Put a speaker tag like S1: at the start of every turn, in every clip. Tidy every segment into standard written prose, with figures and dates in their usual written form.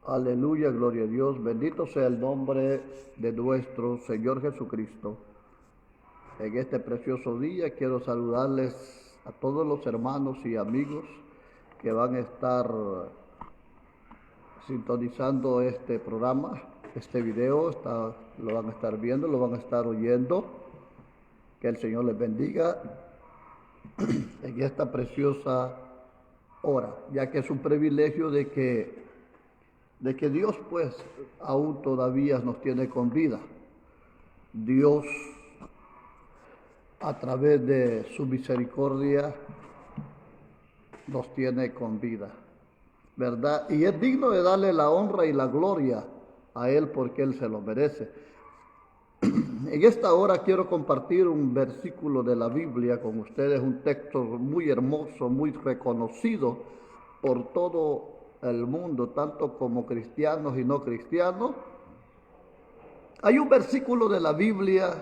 S1: Aleluya, gloria a Dios. Bendito sea el nombre de nuestro Señor Jesucristo. En este precioso día quiero saludarles a todos los hermanos y amigos que van a estar sintonizando este programa, este video. Lo van a estar viendo, lo van a estar oyendo. Que el Señor les bendiga en esta preciosa hora, ya que es un privilegio de que Dios pues aún todavía nos tiene con vida. Dios, a través de su misericordia, nos tiene con vida, ¿verdad? Y es digno de darle la honra y la gloria a Él porque Él se lo merece. En esta hora quiero compartir un versículo de la Biblia con ustedes, un texto muy hermoso, muy reconocido por todo el mundo, tanto como cristianos y no cristianos. Hay un versículo de la Biblia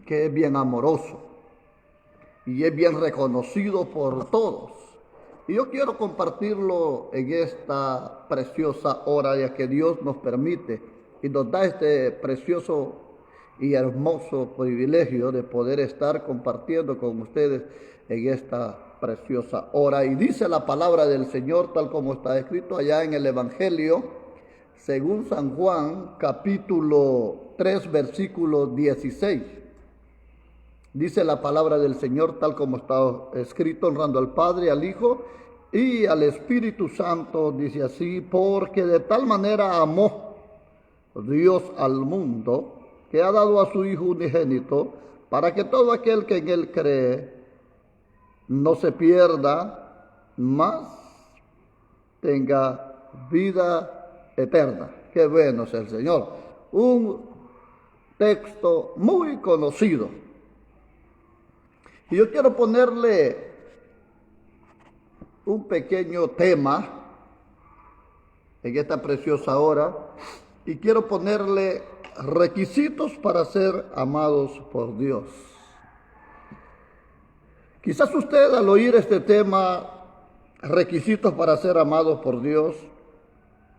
S1: que es bien amoroso y es bien reconocido por todos. Y yo quiero compartirlo en esta preciosa hora, ya que Dios nos permite y nos da este precioso y hermoso privilegio de poder estar compartiendo con ustedes en esta preciosa hora. Y dice la palabra del Señor tal como está escrito allá en el Evangelio según San Juan, capítulo 3, versículo 16. Dice la palabra del Señor tal como está escrito, honrando al Padre, al Hijo y al Espíritu Santo. Dice así: porque de tal manera amó Dios al mundo, que ha dado a su Hijo unigénito, para que todo aquel que en Él cree no se pierda, mas tenga vida eterna. Qué bueno es el Señor. Un texto muy conocido. Y yo quiero ponerle un pequeño tema en esta preciosa hora, y quiero ponerle requisitos para ser amados por Dios. Quizás usted, al oír este tema, requisitos para ser amados por Dios,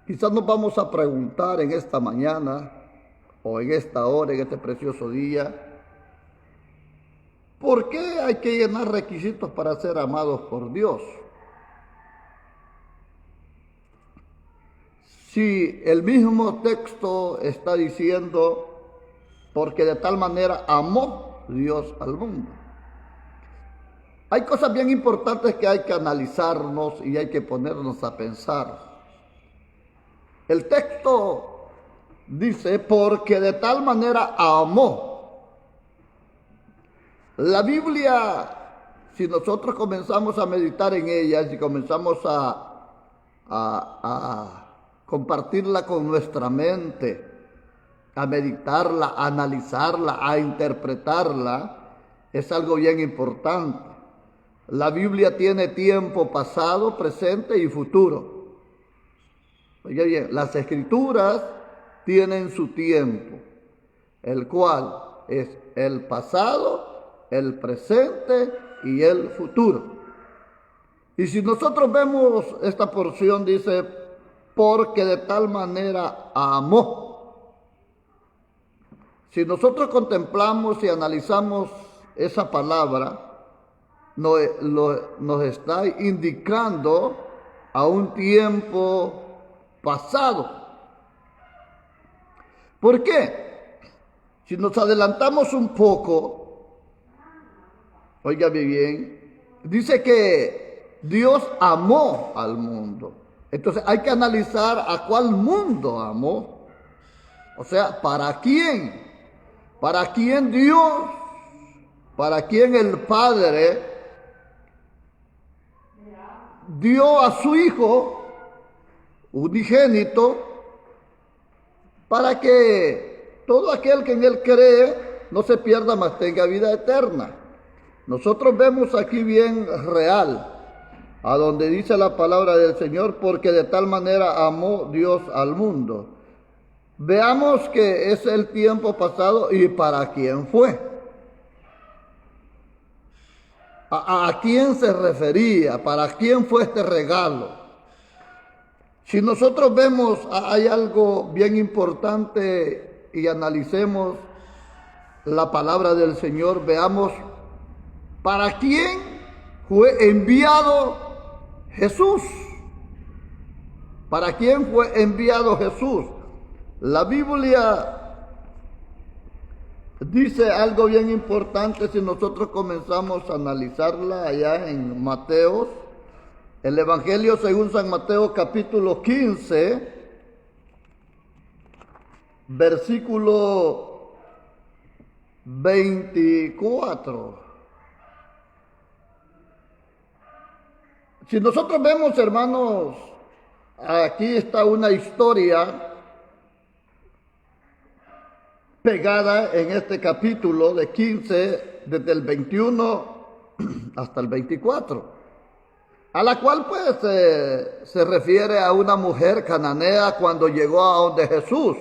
S1: quizás nos vamos a preguntar en esta mañana o en esta hora, en este precioso día, ¿por qué hay que llenar requisitos para ser amados por Dios? Si el mismo texto está diciendo, porque de tal manera amó Dios al mundo. Hay cosas bien importantes que hay que analizarnos y hay que ponernos a pensar. El texto dice, porque de tal manera amó. La Biblia, si nosotros comenzamos a meditar en ella, si comenzamos a compartirla con nuestra mente, a meditarla, a analizarla, a interpretarla, es algo bien importante. La Biblia tiene tiempo pasado, presente y futuro. Oiga bien, las Escrituras tienen su tiempo, el cual es el pasado, el presente y el futuro. Y si nosotros vemos esta porción, dice, porque de tal manera amó. Si nosotros contemplamos y analizamos esa palabra, nos está indicando a un tiempo pasado. ¿Por qué? Si nos adelantamos un poco, óigame bien, dice que Dios amó al mundo. Entonces hay que analizar a cuál mundo amó. O sea, ¿para quién? ¿Para quién Dios? ¿Para quién el Padre dio a su Hijo unigénito para que todo aquel que en Él cree no se pierda, mas tenga vida eterna? Nosotros vemos aquí bien real, a donde dice la palabra del Señor, porque de tal manera amó Dios al mundo. Veamos que es el tiempo pasado y para quién fue. ¿A quién se refería? ¿Para quién fue este regalo? Si nosotros vemos, hay algo bien importante y analicemos la palabra del Señor, veamos para quién fue enviado Jesús. ¿Para quién fue enviado Jesús? La Biblia dice algo bien importante si nosotros comenzamos a analizarla allá en Mateo. El Evangelio según San Mateo capítulo 15, versículo 24. Si nosotros vemos, hermanos, aquí está una historia pegada en este capítulo de 15, desde el 21 hasta el 24, a la cual pues se refiere a una mujer cananea cuando llegó a donde Jesús.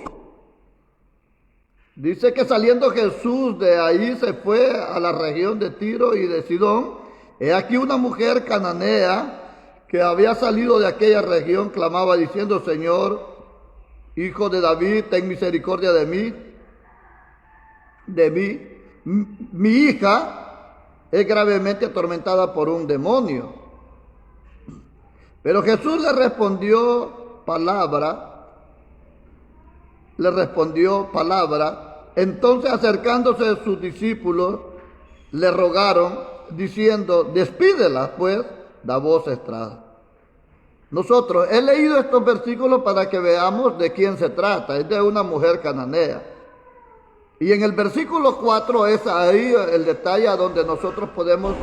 S1: Dice que saliendo Jesús de ahí se fue a la región de Tiro y de Sidón. He aquí una mujer cananea que había salido de aquella región clamaba diciendo: Señor, Hijo de David, ten misericordia de mí. Mi hija es gravemente atormentada por un demonio. Pero Jesús le respondió palabra. Entonces, acercándose a sus discípulos, le rogaron, diciendo: despídela, pues, da voces tras. Nosotros, he leído estos versículos para que veamos de quién se trata. Es de una mujer cananea. Y en el versículo 4 es ahí el detalle a donde nosotros podemos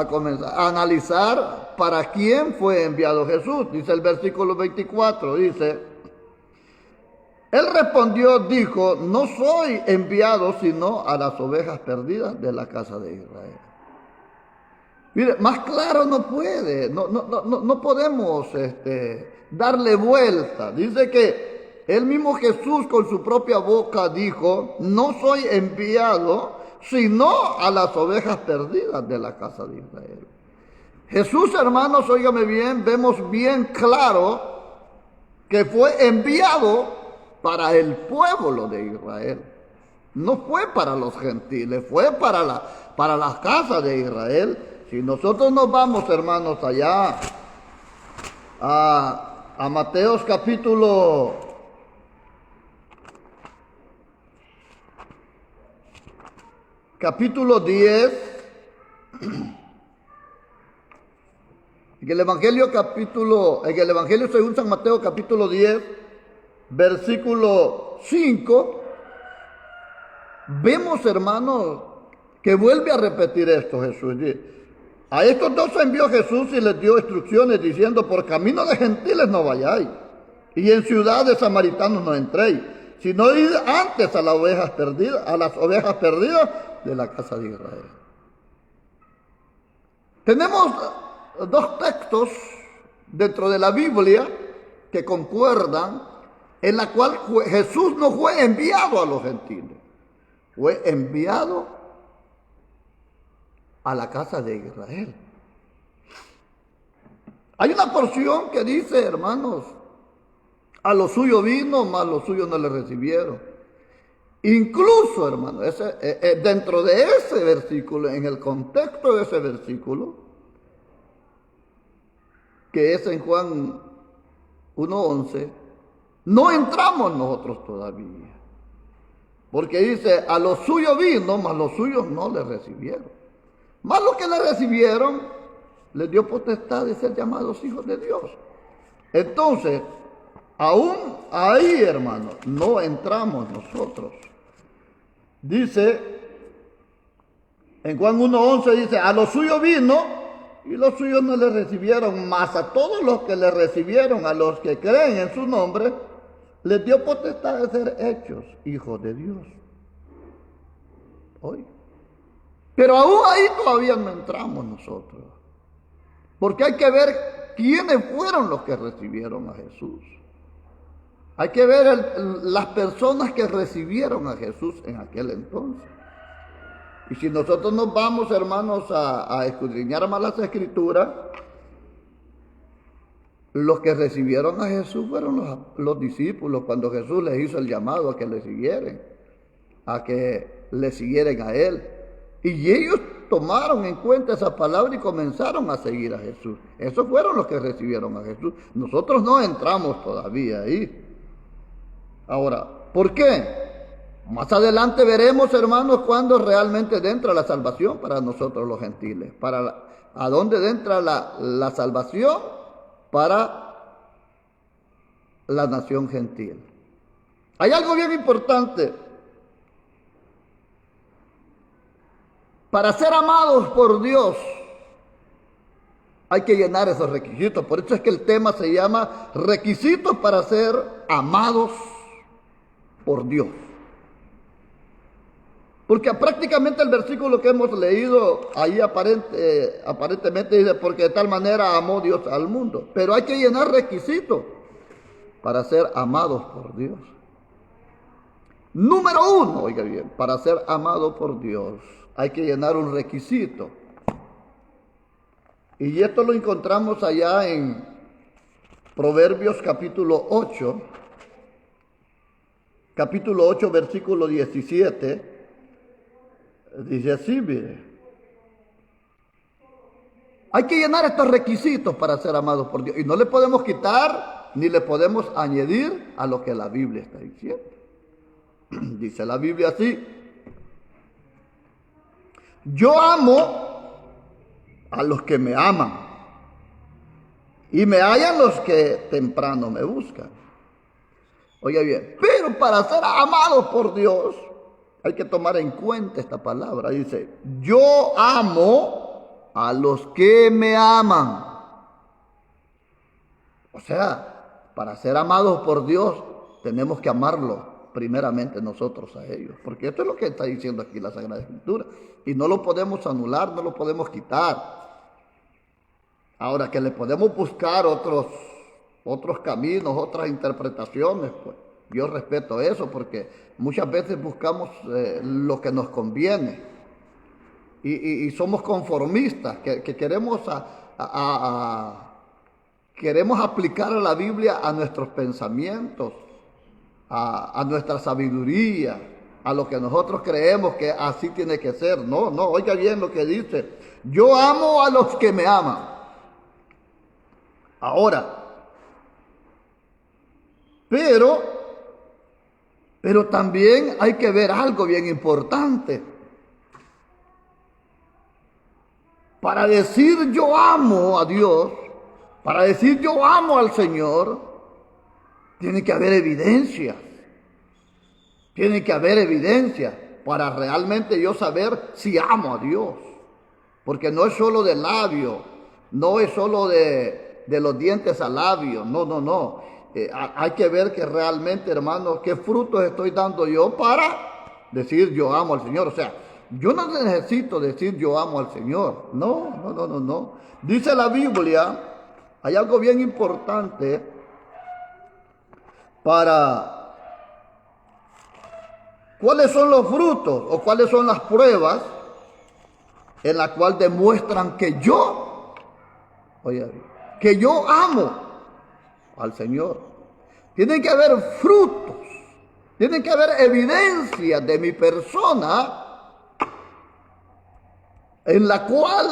S1: comenzar a analizar para quién fue enviado Jesús. Dice el versículo 24, dice: Él respondió, dijo: no soy enviado sino a las ovejas perdidas de la casa de Israel. Mire, más claro no puede, no podemos darle vuelta. Dice que el mismo Jesús con su propia boca dijo: no soy enviado sino a las ovejas perdidas de la casa de Israel. Jesús, hermanos, óigame bien, vemos bien claro que fue enviado para el pueblo de Israel. No fue para los gentiles, fue para la casa de Israel. Si nosotros nos vamos, hermanos, allá a Mateo capítulo 10, en el Evangelio según San Mateo capítulo 10, versículo 5, vemos, hermanos, que vuelve a repetir esto Jesús. A estos dos envió Jesús y les dio instrucciones diciendo: por camino de gentiles no vayáis, y en ciudad de samaritanos no entréis, sino id antes a las ovejas perdidas de la casa de Israel. Tenemos dos textos dentro de la Biblia que concuerdan, en la cual Jesús no fue enviado a los gentiles, fue enviado a la casa de Israel. Hay una porción que dice, hermanos: a lo suyo vino, mas los suyos no le recibieron. Incluso, hermanos, dentro de ese versículo, en el contexto de ese versículo, que es en Juan 1:11, no entramos nosotros todavía. Porque dice: a lo suyo vino, mas los suyos no le recibieron. Mas los que le recibieron, les dio potestad de ser llamados hijos de Dios. Entonces, aún ahí, hermanos, no entramos nosotros. Dice, en Juan 1:11 dice: a lo suyo vino y los suyos no le recibieron, mas a todos los que le recibieron, a los que creen en su nombre, les dio potestad de ser hechos hijos de Dios. Hoy. Pero aún ahí todavía no entramos nosotros. Porque hay que ver quiénes fueron los que recibieron a Jesús. Hay que ver las personas que recibieron a Jesús en aquel entonces. Y si nosotros nos vamos, hermanos, a escudriñar más las Escrituras, Los que recibieron a Jesús fueron los discípulos cuando Jesús les hizo el llamado a que le siguieran, a que le siguieran a Él. Y ellos tomaron en cuenta esa palabra y comenzaron a seguir a Jesús. Esos fueron los que recibieron a Jesús. Nosotros no entramos todavía ahí. Ahora, ¿por qué? Más adelante veremos, hermanos, cuándo realmente entra la salvación para nosotros los gentiles. ¿A dónde entra la salvación? Para la nación gentil. Hay algo bien importante. Para ser amados por Dios, hay que llenar esos requisitos. Por eso es que el tema se llama requisitos para ser amados por Dios. Porque prácticamente el versículo que hemos leído ahí aparentemente dice, porque de tal manera amó Dios al mundo. Pero hay que llenar requisitos para ser amados por Dios. Número 1, oiga bien, para ser amado por Dios hay que llenar un requisito. Y esto lo encontramos allá en Proverbios capítulo 8, versículo 17. Dice así, mire. Hay que llenar estos requisitos para ser amados por Dios. Y no le podemos quitar ni le podemos añadir a lo que la Biblia está diciendo. Dice la Biblia así. Yo amo a los que me aman. Y me hallan los que temprano me buscan. Oiga bien, pero para ser amados por Dios, hay que tomar en cuenta esta palabra. Dice, yo amo a los que me aman. O sea, para ser amados por Dios, tenemos que amarlo primeramente nosotros a ellos. Porque esto es lo que está diciendo aquí la Sagrada Escritura. Y no lo podemos anular, no lo podemos quitar. Ahora, que le podemos buscar otros caminos, otras interpretaciones, pues yo respeto eso, porque muchas veces buscamos lo que nos conviene y somos conformistas, que queremos queremos aplicar a la Biblia a nuestros pensamientos, a nuestra sabiduría, a lo que nosotros creemos que así tiene que ser. No, oiga bien lo que dice. Yo amo a los que me aman. Ahora, pero también hay que ver algo bien importante. Para decir yo amo a Dios, para decir yo amo al Señor, tiene que haber evidencia. Tiene que haber evidencia para realmente yo saber si amo a Dios. Porque no es solo de labio, no es solo de los dientes al labio, no. Hay que ver que realmente, hermano, qué frutos estoy dando yo para decir yo amo al Señor. O sea, yo no necesito decir yo amo al Señor. No. Dice la Biblia, hay algo bien importante para cuáles son los frutos o cuáles son las pruebas en la cual demuestran que yo amo al Señor. Tienen que haber frutos, tienen que haber evidencia de mi persona en la cual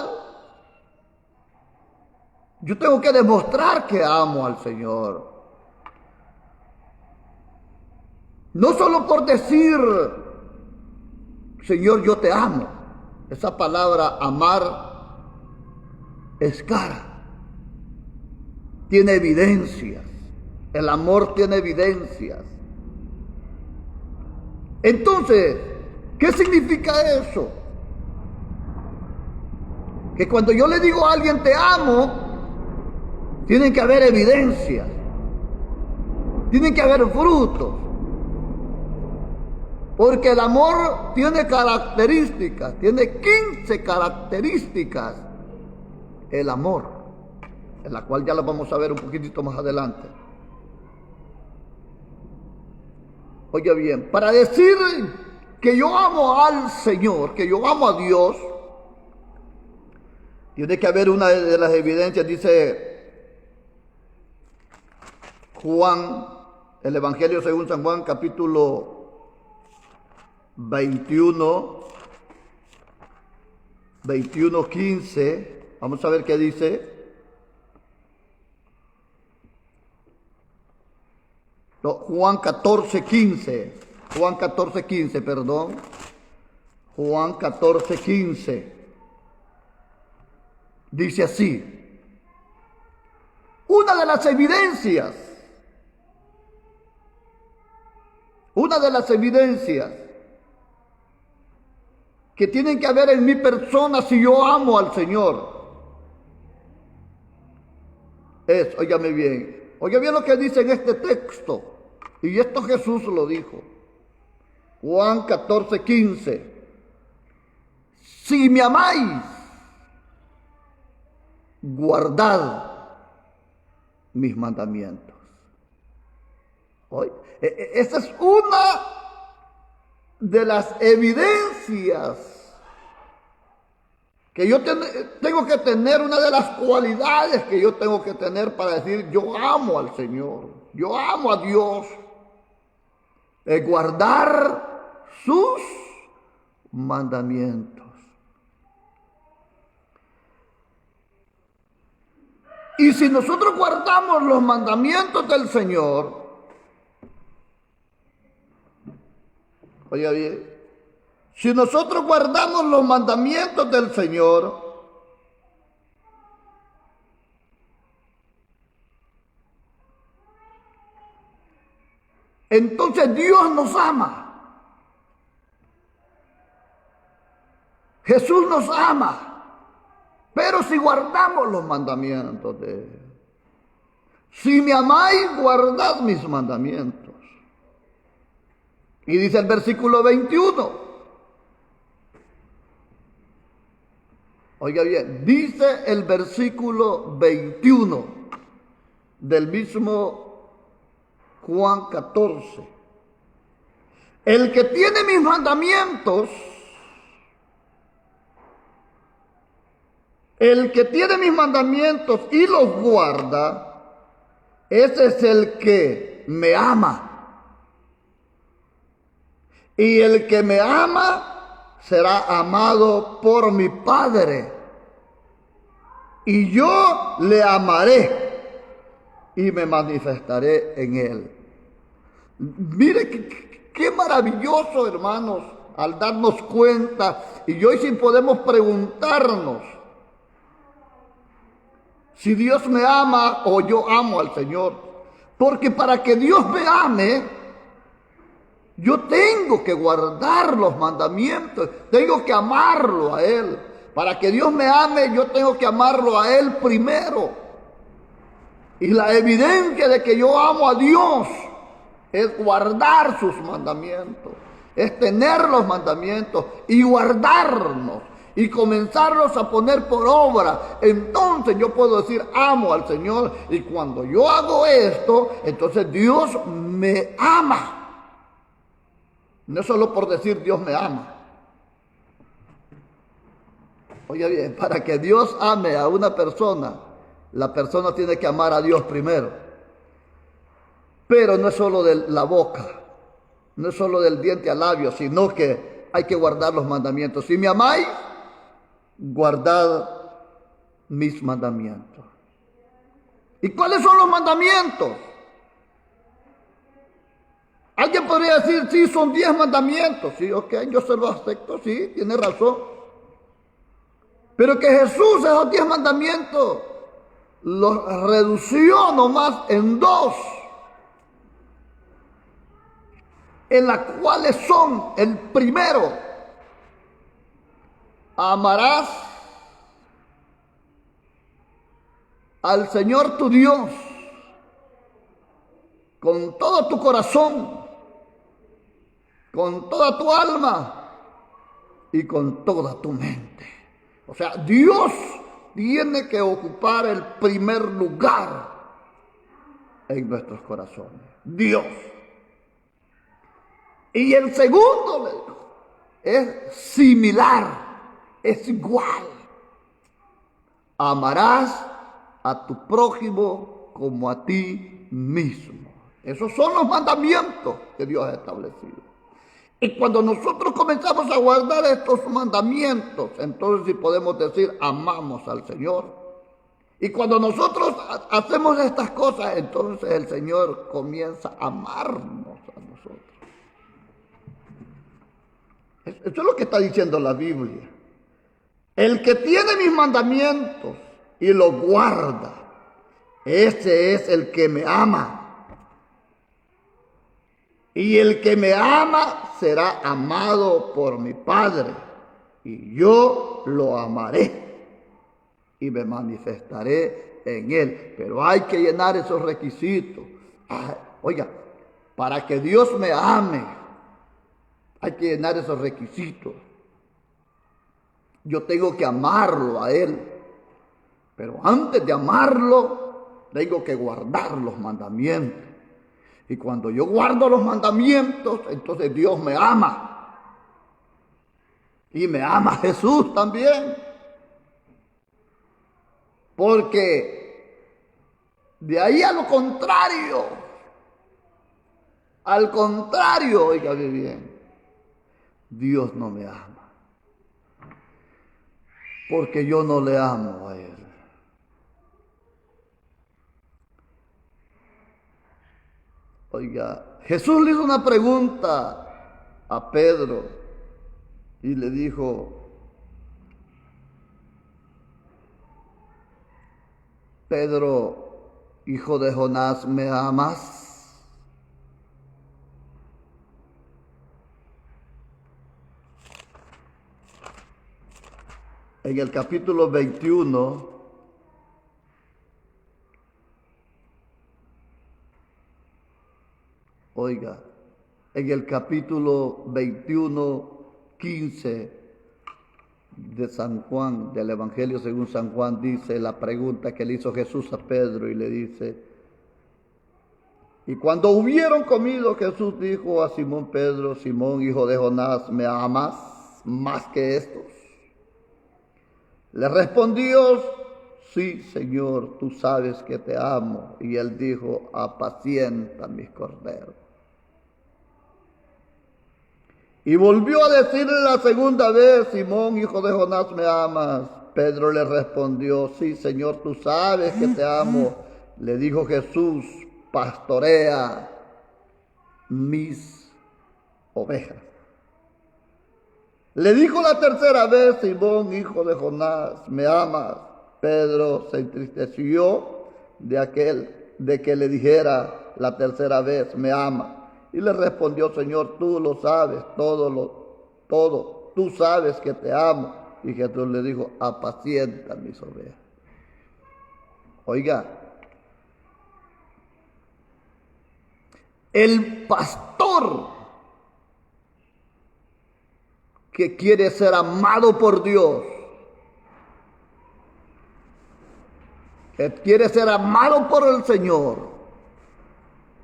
S1: yo tengo que demostrar que amo al Señor. No solo por decir, Señor, yo te amo. Esa palabra amar es cara. Tiene evidencias. El amor tiene evidencias. Entonces, ¿qué significa eso? Que cuando yo le digo a alguien te amo, tienen que haber evidencias. Tienen que haber frutos. Porque el amor tiene características, tiene 15 características. El amor, en la cual ya la vamos a ver un poquitito más adelante. Oye bien, para decir que yo amo al Señor, que yo amo a Dios, tiene que haber una de las evidencias, dice Juan, el Evangelio según San Juan, capítulo 21, 15. Vamos a ver qué dice. No, Juan 14, 15. Juan 14, 15, perdón. Juan 14, 15. Dice así. Una de las evidencias que tienen que haber en mi persona si yo amo al Señor es, oiga bien lo que dice en este texto, y esto Jesús lo dijo, Juan 14, 15, si me amáis, guardad mis mandamientos. Esa es una de las evidencias que yo tengo que tener, una de las cualidades que yo tengo que tener para decir yo amo al Señor, yo amo a Dios, es guardar sus mandamientos. Y si nosotros guardamos los mandamientos del Señor, oiga bien, si nosotros guardamos los mandamientos del Señor, entonces Dios nos ama. Jesús nos ama. Pero si guardamos los mandamientos de Él, si me amáis, guardad mis mandamientos. Y dice el versículo 21. Oiga bien, dice el versículo 21 del mismo Juan 14. El que tiene mis mandamientos, y los guarda, ese es el que me ama. Y el que me ama será amado por mi Padre. Y yo le amaré y me manifestaré en él. Mire qué maravilloso, hermanos, al darnos cuenta. Y hoy sí podemos preguntarnos si Dios me ama o yo amo al Señor. Porque para que Dios me ame, yo tengo que guardar los mandamientos, tengo que amarlo a Él. Para que Dios me ame, yo tengo que amarlo a Él primero. Y la evidencia de que yo amo a Dios es guardar sus mandamientos, es tener los mandamientos y guardarnos y comenzarlos a poner por obra. Entonces yo puedo decir amo al Señor, y cuando yo hago esto, entonces Dios me ama. No solo por decir Dios me ama. Oye bien, para que Dios ame a una persona, la persona tiene que amar a Dios primero. Pero no es solo de la boca, no es solo del diente al labio, sino que hay que guardar los mandamientos. Si me amáis, guardad mis mandamientos. ¿Y cuáles son los mandamientos? Alguien podría decir, sí, son 10 mandamientos. Sí, ok, yo se lo acepto, sí, tiene razón. Pero que Jesús esos 10 mandamientos los redució nomás en 2. En las cuales son, el primero, amarás al Señor tu Dios con todo tu corazón, con toda tu alma y con toda tu mente. O sea, Dios tiene que ocupar el primer lugar en nuestros corazones. Dios. Y el segundo, le digo, es similar, es igual. Amarás a tu prójimo como a ti mismo. Esos son los mandamientos que Dios ha establecido. Y cuando nosotros comenzamos a guardar estos mandamientos, entonces sí podemos decir, amamos al Señor. Y cuando nosotros hacemos estas cosas, entonces el Señor comienza a amarnos a nosotros. Eso es lo que está diciendo la Biblia. El que tiene mis mandamientos y los guarda, ese es el que me ama. Y el que me ama será amado por mi Padre, y yo lo amaré y me manifestaré en él. Pero hay que llenar esos requisitos. Oiga, para que Dios me ame, hay que llenar esos requisitos. Yo tengo que amarlo a él, pero antes de amarlo, tengo que guardar los mandamientos. Y cuando yo guardo los mandamientos, entonces Dios me ama. Y me ama Jesús también. Porque de ahí al contrario, oígame bien, Dios no me ama. Porque yo no le amo a él. Oiga, Jesús le hizo una pregunta a Pedro y le dijo, Pedro, hijo de Jonás, ¿me amas? En el capítulo 21, oiga, en el capítulo 21, 15 de San Juan, del Evangelio según San Juan, dice la pregunta que le hizo Jesús a Pedro y le dice, y cuando hubieron comido, Jesús dijo a Simón Pedro, Simón, hijo de Jonás, ¿me amas más que estos? Le respondió, sí, Señor, tú sabes que te amo. Y él dijo, apacienta mis corderos. Y volvió a decirle la segunda vez, Simón, hijo de Jonás, ¿me amas? Pedro le respondió, sí, Señor, tú sabes que te amo. Le dijo Jesús, pastorea mis ovejas. Le dijo la tercera vez, Simón, hijo de Jonás, ¿me amas? Pedro se entristeció de que le dijera la tercera vez, ¿me amas? Y le respondió, Señor, tú lo sabes, todo, tú sabes que te amo. Y Jesús le dijo, apacienta mis ovejas. Oiga, el pastor que quiere ser amado por Dios, que quiere ser amado por el Señor,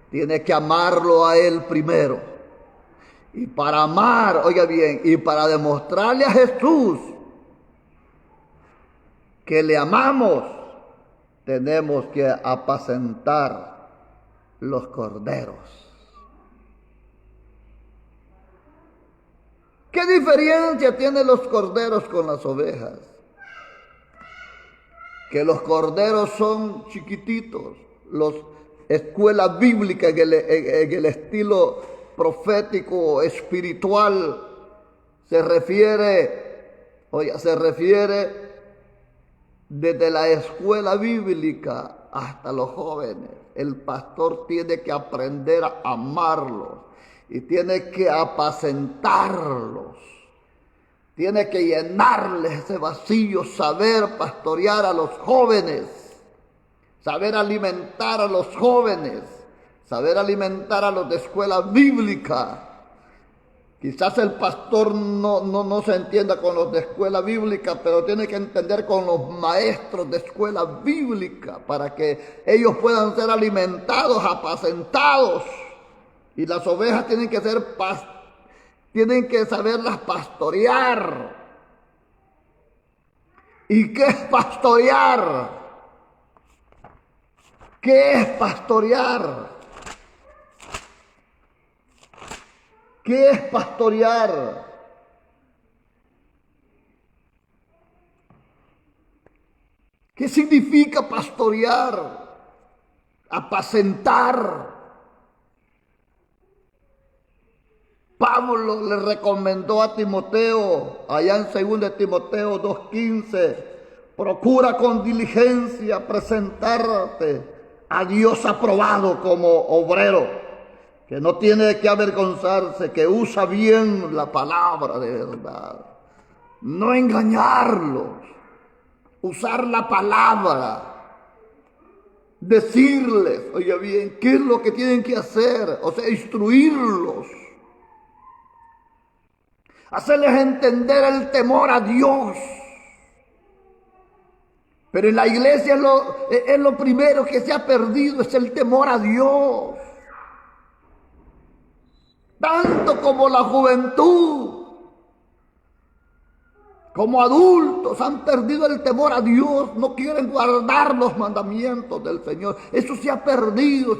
S1: tiene que amarlo a Él primero. Y para amar, oiga bien, y para demostrarle a Jesús que le amamos, tenemos que apacentar los corderos. ¿Qué diferencia tienen los corderos con las ovejas? Que los corderos son chiquititos, los escuela bíblica en el estilo profético, espiritual, se refiere desde la escuela bíblica hasta los jóvenes. El pastor tiene que aprender a amarlos y tiene que apacentarlos. Tiene que llenarles ese vacío, saber pastorear a los jóvenes, saber alimentar a los jóvenes, saber alimentar a los de escuela bíblica. Quizás el pastor no se entienda con los de escuela bíblica, pero tiene que entender con los maestros de escuela bíblica para que ellos puedan ser alimentados, apacentados. Y las ovejas tienen que saberlas pastorear. ¿Y qué es pastorear? ¿Qué es pastorear? ¿Qué es pastorear? ¿Qué significa pastorear? Apacentar. Pablo le recomendó a Timoteo, allá en 2 Timoteo 2:15, procura con diligencia presentarte a Dios aprobado como obrero, que no tiene de qué avergonzarse, que usa bien la palabra de verdad. No engañarlos, usar la palabra. Decirles, oye bien, qué es lo que tienen que hacer, o sea, instruirlos. Hacerles entender el temor a Dios. Pero en la iglesia es lo primero que se ha perdido, es el temor a Dios. Tanto como la juventud, como adultos, han perdido el temor a Dios, no quieren guardar los mandamientos del Señor. Eso se ha perdido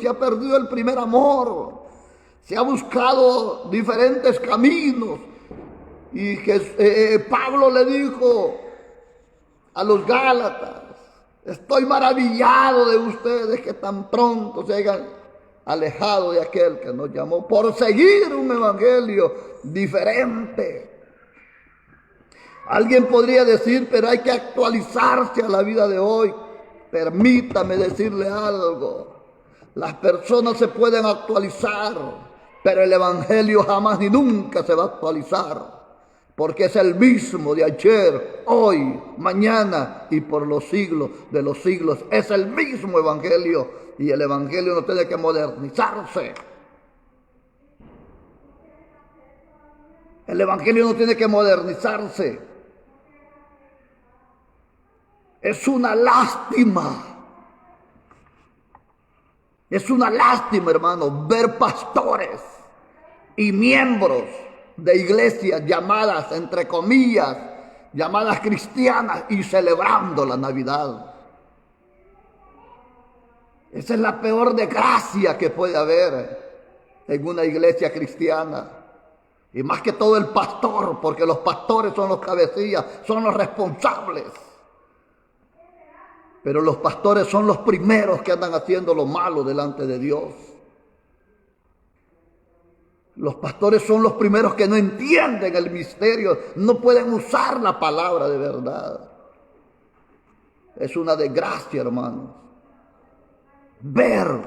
S1: el primer amor. Se ha buscado diferentes caminos. Y Pablo le dijo a los Gálatas, estoy maravillado de ustedes que tan pronto se hayan alejado de aquel que nos llamó por seguir un evangelio diferente. Alguien podría decir, pero hay que actualizarse a la vida de hoy. Permítame decirle algo. Las personas se pueden actualizar, pero el evangelio jamás ni nunca se va a actualizar. Porque es el mismo de ayer, hoy, mañana y por los siglos de los siglos. Es el mismo evangelio y el evangelio no tiene que modernizarse. El evangelio no tiene que modernizarse. Es una lástima. Es una lástima, hermano, ver pastores y miembros de iglesias llamadas, entre comillas, llamadas cristianas y celebrando la Navidad. Esa es la peor desgracia que puede haber en una iglesia cristiana. Y más que todo el pastor, porque los pastores son los cabecillas, son los responsables. Pero los pastores son los primeros que andan haciendo lo malo delante de Dios. Los pastores son los primeros que no entienden el misterio, no pueden usar la palabra de verdad. Es una desgracia, hermanos, ver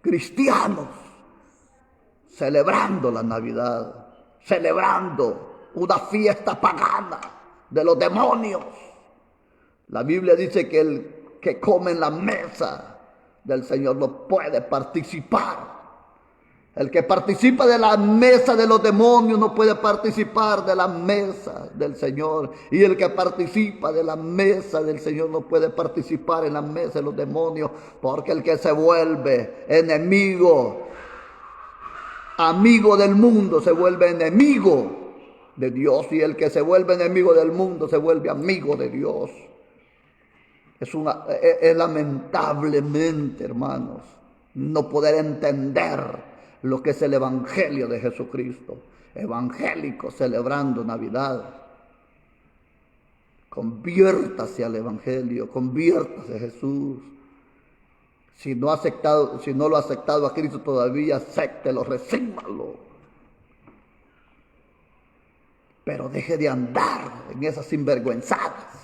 S1: cristianos celebrando la Navidad, celebrando una fiesta pagana de los demonios. La Biblia dice que el que come en la mesa del Señor no puede participar. El que participa de la mesa de los demonios no puede participar de la mesa del Señor. Y el que participa de la mesa del Señor no puede participar en la mesa de los demonios. Porque el que se vuelve enemigo, amigo del mundo, se vuelve enemigo de Dios. Y el que se vuelve enemigo del mundo se vuelve amigo de Dios. Es lamentablemente, hermanos, no poder entender lo que es el evangelio de Jesucristo. Evangélicos celebrando Navidad. Conviértase al evangelio, conviértase a Jesús. Si no lo ha aceptado a Cristo todavía, acéptelo, recíbalo. Pero deje de andar en esas sinvergüenzadas.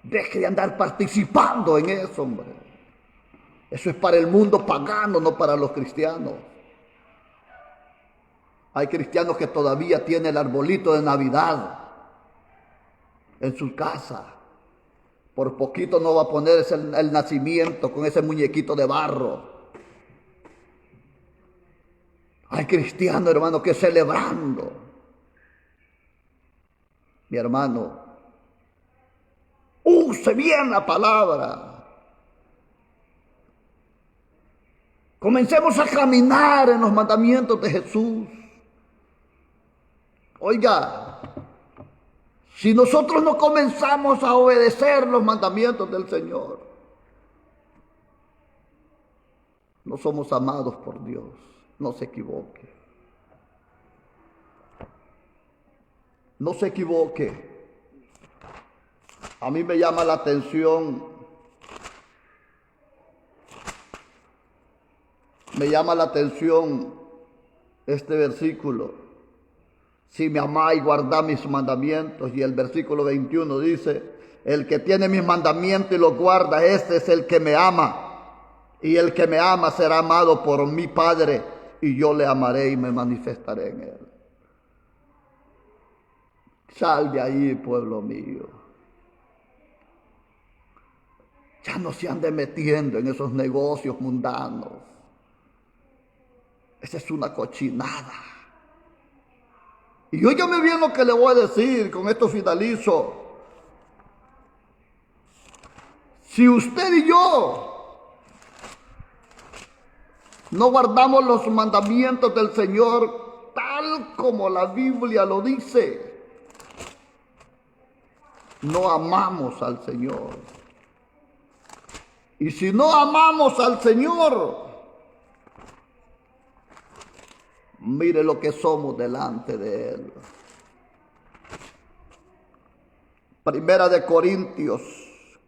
S1: Deje de andar participando en eso, hombre. Eso es para el mundo pagano, no para los cristianos. Hay cristianos que todavía tienen el arbolito de Navidad en su casa. Por poquito no va a poner el nacimiento con ese muñequito de barro. Hay cristianos, hermano, que celebrando. Mi hermano, use bien la palabra. Comencemos a caminar en los mandamientos de Jesús. Oiga, si nosotros no comenzamos a obedecer los mandamientos del Señor, No somos amados por Dios. No se equivoque. No se equivoque. A mí me llama la atención. Me llama la atención este versículo. Si me amáis, guardad mis mandamientos. Y el versículo 21 dice: el que tiene mis mandamientos y los guarda, este es el que me ama. Y el que me ama será amado por mi Padre, y yo le amaré y me manifestaré en él. Sal de ahí, pueblo mío. Ya no se ande metiendo en esos negocios mundanos. Esa es una cochinada. Y óigame bien lo que le voy a decir, con esto finalizo. Si usted y yo no guardamos los mandamientos del Señor tal como la Biblia lo dice, no amamos al Señor. Y si no amamos al Señor, mire lo que somos delante de Él. Primera de Corintios,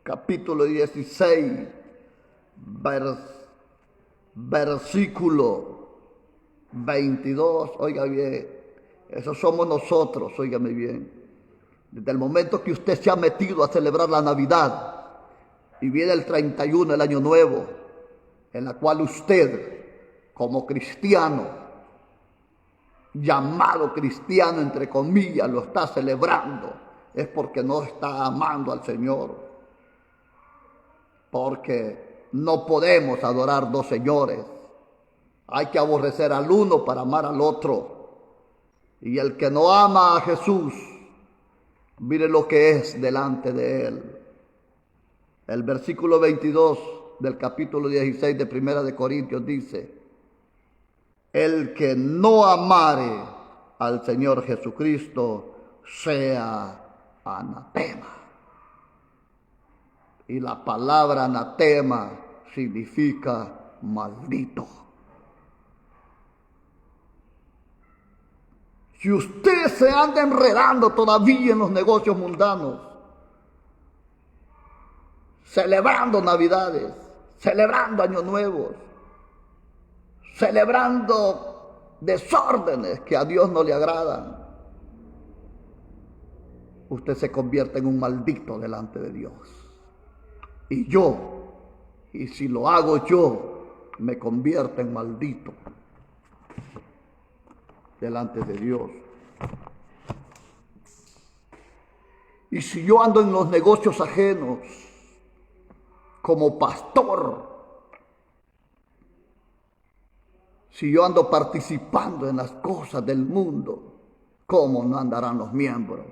S1: capítulo 16, versículo 22. Oiga bien, eso somos nosotros, óigame bien. Desde el momento que usted se ha metido a celebrar la Navidad y viene el 31, el Año Nuevo, en la cual usted, como cristiano, llamado cristiano entre comillas, lo está celebrando, es porque no está amando al Señor. Porque no podemos adorar dos señores. Hay que aborrecer al uno para amar al otro. Y el que no ama a Jesús, mire lo que es delante de él. El versículo 22 del capítulo 16 de Primera de Corintios dice: el que no amare al Señor Jesucristo sea anatema. Y la palabra anatema significa maldito. Si usted se anda enredando todavía en los negocios mundanos, celebrando Navidades, celebrando Años Nuevos, celebrando desórdenes que a Dios no le agradan, usted se convierte en un maldito delante de Dios. Y si lo hago yo, me convierto en maldito delante de Dios. Y si yo ando en los negocios ajenos como pastor, si yo ando participando en las cosas del mundo, ¿cómo no andarán los miembros?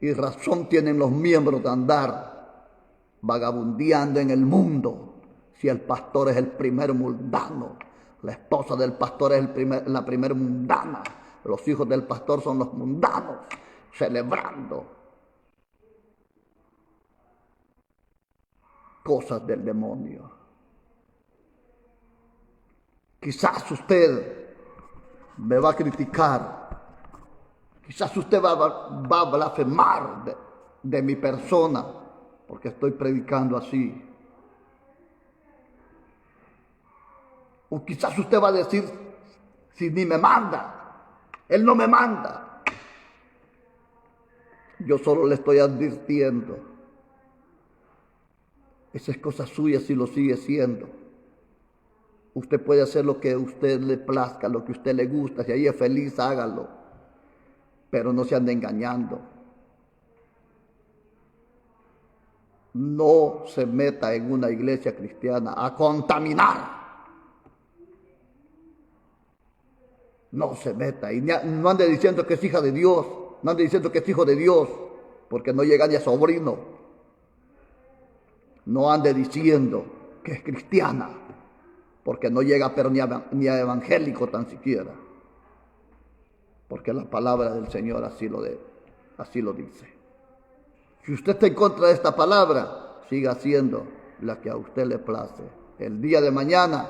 S1: Y razón tienen los miembros de andar vagabundeando en el mundo, si el pastor es el primer mundano, la esposa del pastor es la primer mundana, los hijos del pastor son los mundanos, celebrando cosas del demonio. Quizás usted me va a criticar, quizás usted va a blasfemar de mi persona, porque estoy predicando así. O quizás usted va a decir: si ni me manda, Él no me manda. Yo solo le estoy advirtiendo. Esa es cosa suya si lo sigue siendo. Usted puede hacer lo que a usted le plazca, lo que a usted le gusta. Si ahí es feliz, hágalo. Pero no se ande engañando. No se meta en una iglesia cristiana a contaminar. No se meta. Y no ande diciendo que es hija de Dios. No ande diciendo que es hijo de Dios. Porque no llega ni a sobrino. No ande diciendo que es cristiana. Porque no llega pero ni a evangélico tan siquiera. Porque la palabra del Señor así lo dice. Si usted está en contra de esta palabra, siga haciendo la que a usted le place. el día de mañana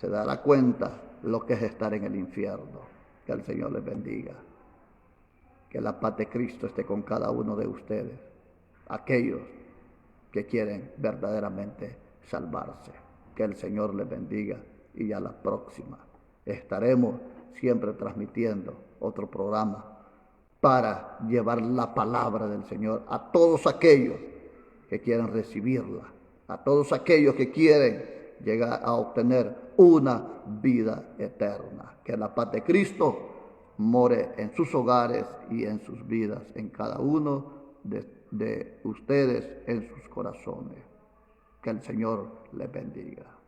S1: se dará cuenta lo que es estar en el infierno. Que el Señor les bendiga. Que la paz de Cristo esté con cada uno de ustedes, aquellos que quieren verdaderamente salvarse. Que el Señor les bendiga y a la próxima estaremos siempre transmitiendo otro programa para llevar la palabra del Señor a todos aquellos que quieren recibirla, a todos aquellos que quieren llegar a obtener una vida eterna. Que la paz de Cristo more en sus hogares y en sus vidas, en cada uno de ustedes, en sus corazones. Que el Señor les bendiga.